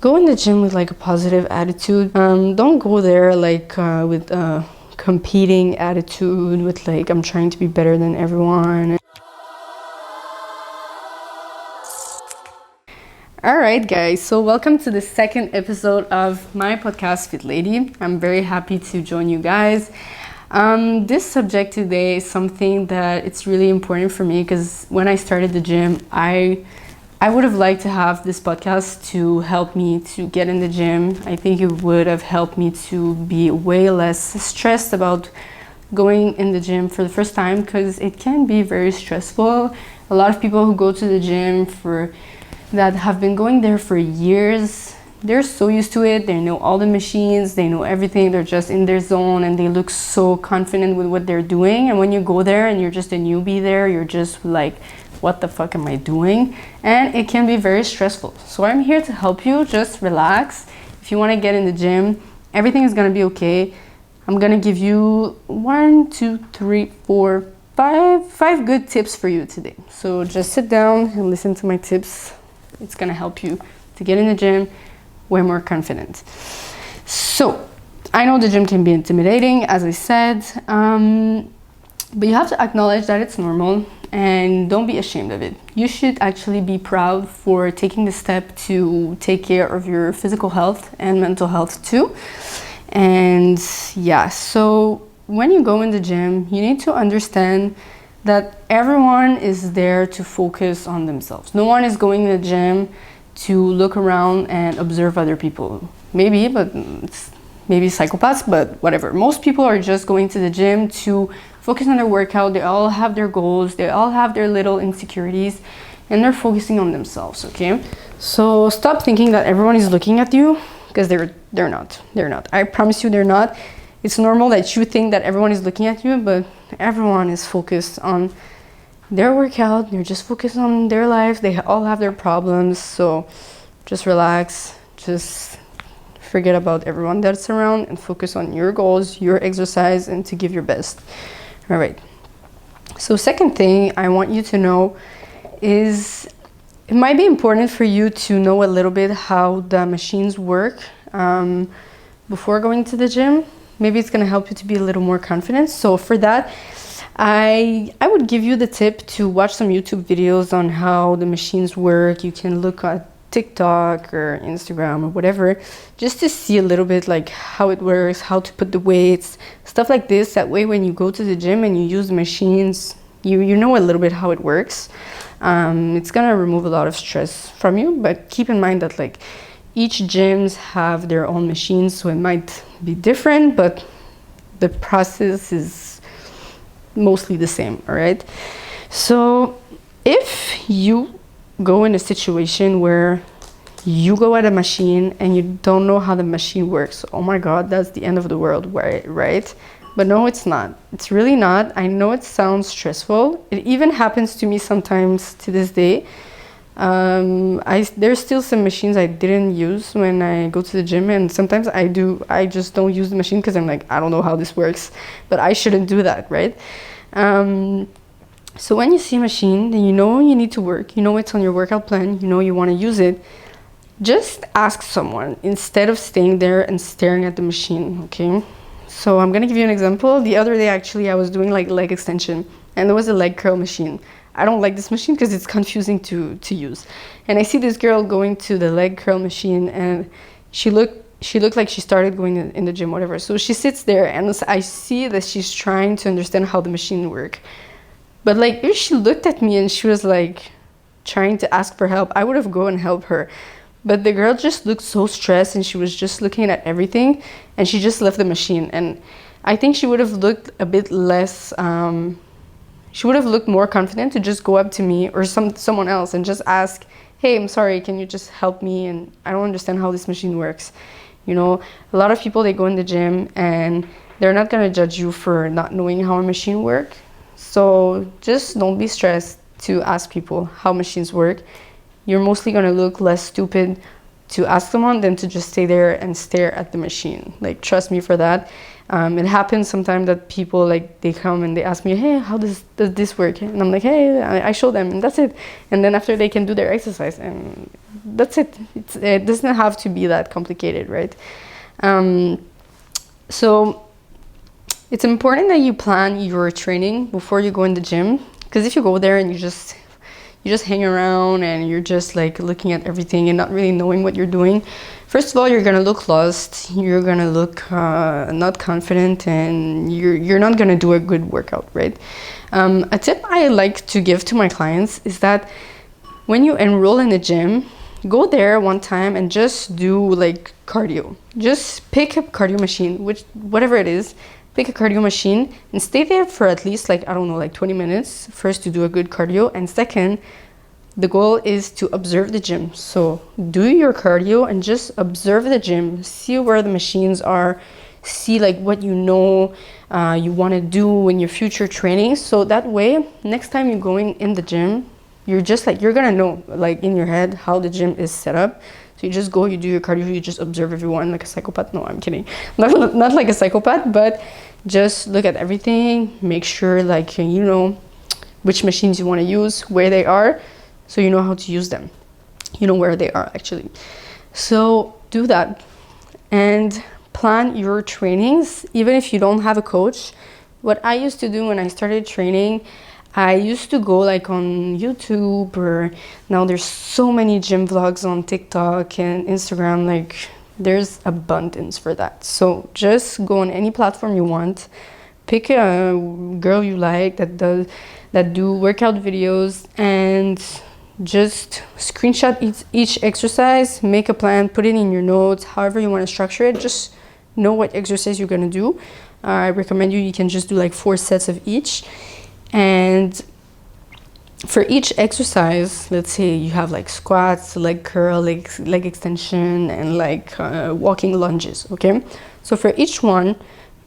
go in the gym with like a positive attitude. Don't go there like with a competing attitude, with like I'm trying to be better than everyone. All right, guys, so welcome to the second episode of my podcast, Fit Lady. I'm very happy to join you guys. This subject today is something that it's really important for me because when I started the gym, I would have liked to have this podcast to help me to get in the gym. I think it would have helped me to be way less stressed about going in the gym for the first time because it can be very stressful. A lot of people who go to the gym that have been going there for years, they're so used to it. They know all the machines, they know everything. They're just in their zone and they look so confident with what they're doing. And when you go there and you're just a newbie there, you're just like, what the fuck am I doing? And it can be very stressful. So I'm here to help you. Just relax. If you want to get in the gym, everything is going to be okay. I'm going to give you 5 good tips for you today. So just sit down and listen to my tips. It's going to help you to get in the gym way more confident. So I know the gym can be intimidating, as I said, but you have to acknowledge that it's normal and don't be ashamed of it. You should actually be proud for taking the step to take care of your physical health and mental health too. And yeah, so when you go in the gym, you need to understand that everyone is there to focus on themselves. No one is going to the gym to look around and observe other people. Maybe psychopaths, but whatever. Most people are just going to the gym to focus on their workout. They all have their goals. They all have their little insecurities, and they're focusing on themselves, okay? So stop thinking that everyone is looking at you, because they're not. They're not. I promise you they're not. It's normal that you think that everyone is looking at you, but everyone is focused on their workout. They're just focused on their life. They all have their problems. So just relax. Just forget about everyone that's around and focus on your goals, your exercise, and to give your best. All right. So second thing I want you to know is it might be important for you to know a little bit how the machines work before going to the gym. Maybe it's going to help you to be a little more confident. So for that, I would give you the tip to watch some YouTube videos on how the machines work. You can look at TikTok or Instagram or whatever, just to see a little bit like how it works, how to put the weights, stuff like this. That way, when you go to the gym and you use the machines, you know a little bit how it works. It's going to remove a lot of stress from you, but keep in mind that like each gyms have their own machines, so it might be different, but the process is mostly the same, all right? So if you go in a situation where you go at a machine and you don't know how the machine works, oh my God, that's the end of the world, right? But no, it's not. It's really not. I know it sounds stressful. It even happens to me sometimes to this day. There's still some machines I didn't use when I go to the gym, and sometimes I just don't use the machine because I'm like, I don't know how this works, but I shouldn't do that, right? So when you see a machine, then you know you need to work, you know it's on your workout plan, you know you want to use it, just ask someone instead of staying there and staring at the machine, okay? So I'm gonna give you an example. The other day, actually, I was doing like leg extension, and there was a leg curl machine. I don't like this machine because it's confusing to use. And I see this girl going to the leg curl machine, and she looked like she started going in the gym, whatever. So she sits there, and I see that she's trying to understand how the machine works. But like, if she looked at me and she was like trying to ask for help, I would have gone and helped her. But the girl just looked so stressed, and she was just looking at everything, and she just left the machine. And I think she would have looked a bit less, she would have looked more confident to just go up to me or someone else and just ask, hey, I'm sorry, can you just help me? And I don't understand how this machine works. You know, a lot of people, they go in the gym and they're not going to judge you for not knowing how a machine works. So just don't be stressed to ask people how machines work. You're mostly going to look less stupid to ask someone than to just stay there and stare at the machine. Like, trust me for that. It happens sometimes that people, like, they come and they ask me, hey, how does this work? And I'm like, hey, I show them, and that's it. And then after, they can do their exercise, and that's it. It doesn't have to be that complicated, right? So it's important that you plan your training before you go in the gym, because if you go there and you just hang around and you're just like looking at everything and not really knowing what you're doing, first of all, you're gonna look lost, you're gonna look not confident, and you're not gonna do a good workout, right? A tip I like to give to my clients is that when you enroll in a gym, go there one time and just do like cardio. Just pick a cardio machine, whatever it is, pick a cardio machine and stay there for at least like, I don't know, like 20 minutes first to do a good cardio. And second, the goal is to observe the gym. So do your cardio and just observe the gym, see where the machines are, see like what you want to do in your future training. So that way, next time you're going in the gym, you're gonna know like in your head how the gym is set up. So you just go, you do your cardio, you just observe everyone like a psychopath. No, I'm kidding. Not like a psychopath, but just look at everything, make sure like you know which machines you want to use, where they are, so you know how to use them. You know where they are actually. So do that and plan your trainings, even if you don't have a coach. What I used to do when I started training, I used to go like on YouTube, or now there's so many gym vlogs on TikTok and Instagram, like there's abundance for that. So just go on any platform you want, pick a girl you like that do workout videos, and just screenshot each exercise, make a plan, put it in your notes, however you want to structure it. Just know what exercise you're going to do. I recommend you can just do like 4 sets of each. And for each exercise, let's say you have like squats, leg curl, leg extension, and like walking lunges, okay? So for each one,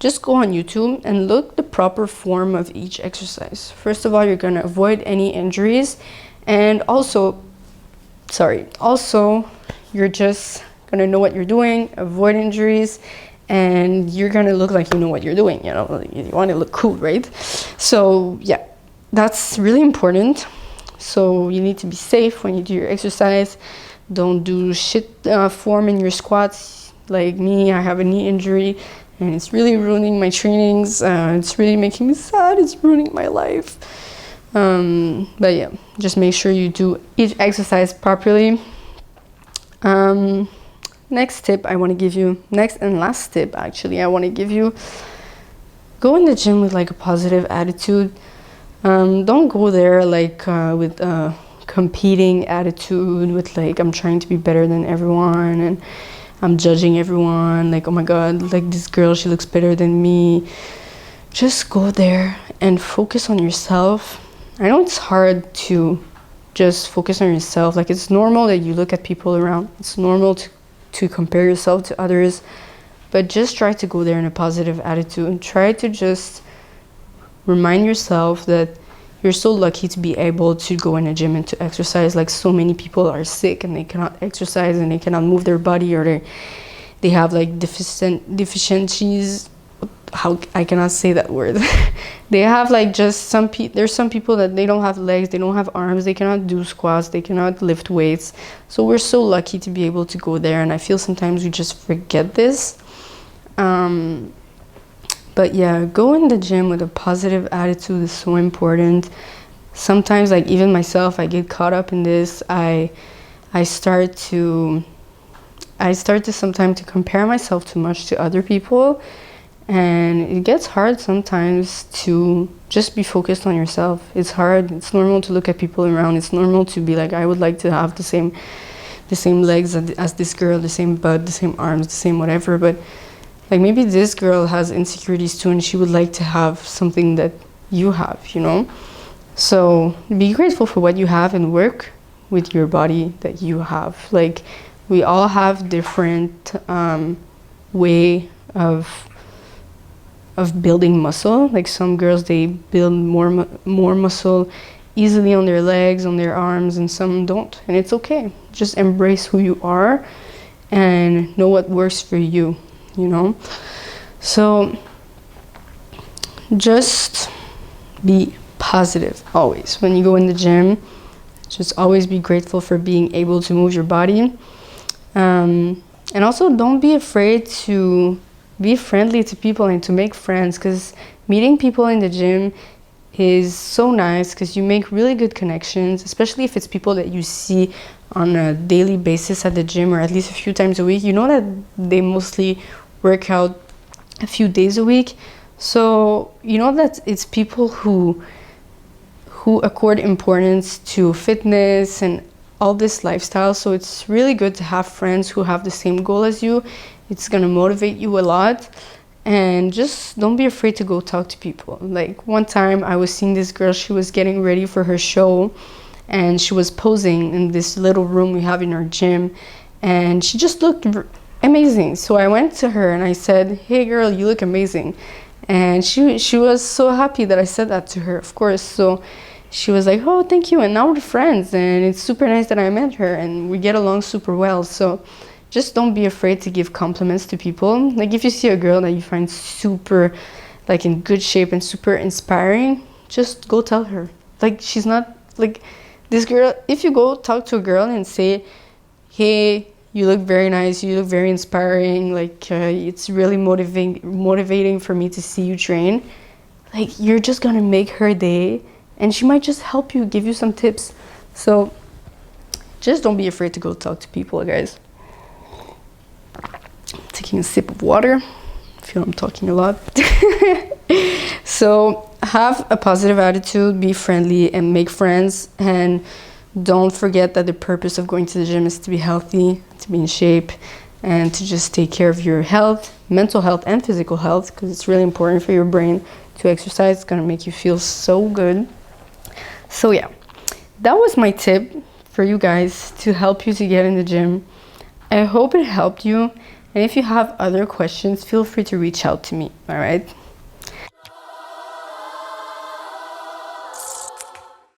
just go on YouTube and look the proper form of each exercise. First of all, you're gonna avoid any injuries, and also you're just gonna know what you're doing, avoid injuries, and you're gonna look like you know what you're doing, you know, you want to look cool, right? So yeah, that's really important. So you need to be safe when you do your exercise. Don't do shit form in your squats. Like me, I have a knee injury and it's really ruining my trainings. It's really making me sad. It's ruining my life. But yeah, just make sure you do each exercise properly. Next tip I want to give you, next and last tip actually, I want to give you, go in the gym with like a positive attitude. Don't go there like with a competing attitude, with like I'm trying to be better than everyone and I'm judging everyone, like oh my god, like this girl, she looks better than me. Just go there and focus on yourself. I know it's hard to just focus on yourself. Like it's normal that you look at people around. It's normal to compare yourself to others, but just try to go there in a positive attitude and try to just remind yourself that you're so lucky to be able to go in a gym and to exercise. Like so many people are sick and they cannot exercise and they cannot move their body, or they have like deficiencies. How I cannot say that word. They have like just there's some people that they don't have legs, they don't have arms, they cannot do squats, they cannot lift weights. So we're so lucky to be able to go there, and I feel sometimes we just forget this. But yeah, go in the gym with a positive attitude is so important. Sometimes, like even myself, I get caught up in this. I start to sometimes to compare myself too much to other people. And it gets hard sometimes to just be focused on yourself. It's hard. It's normal to look at people around. It's normal to be like, I would like to have the same legs as this girl, the same butt, the same arms, the same whatever. But like maybe this girl has insecurities too, and she would like to have something that you have, you know? So be grateful for what you have and work with your body that you have. Like we all have different way of building muscle. Like some girls, they build more muscle easily on their legs, on their arms, and some don't, and it's okay. Just embrace who you are and know what works for you, you know? So just be positive always when you go in the gym. Just always be grateful for being able to move your body. And also don't be afraid to be friendly to people and to make friends, because meeting people in the gym is so nice because you make really good connections, especially if it's people that you see on a daily basis at the gym, or at least a few times a week. You know that they mostly work out a few days a week, so you know that it's people who accord importance to fitness and all this lifestyle. So it's really good to have friends who have the same goal as you. It's gonna motivate you a lot. And just don't be afraid to go talk to people. Like one time I was seeing this girl, she was getting ready for her show and she was posing in this little room we have in our gym, and she just looked amazing. So I went to her and I said, "Hey girl, you look amazing." And she was so happy that I said that to her, of course. So she was like, "Oh, thank you." And now we're friends, and it's super nice that I met her and we get along super well. So just don't be afraid to give compliments to people. Like if you see a girl that you find super like in good shape and super inspiring, just go tell her. Like she's not like this girl. If you go talk to a girl and say, "Hey, you look very nice, you look very inspiring, like it's really motivating for me to see you train," like you're just gonna make her day, and she might just help you, give you some tips. So just don't be afraid to go talk to people, guys. Taking a sip of water. I feel I'm talking a lot. So have a positive attitude, be friendly, and make friends. And don't forget that the purpose of going to the gym is to be healthy, to be in shape, and to just take care of your health, mental health and physical health, because it's really important for your brain to exercise. It's gonna make you feel so good. So yeah, that was my tip for you guys to help you to get in the gym. I hope it helped you. And if you have other questions, feel free to reach out to me, all right?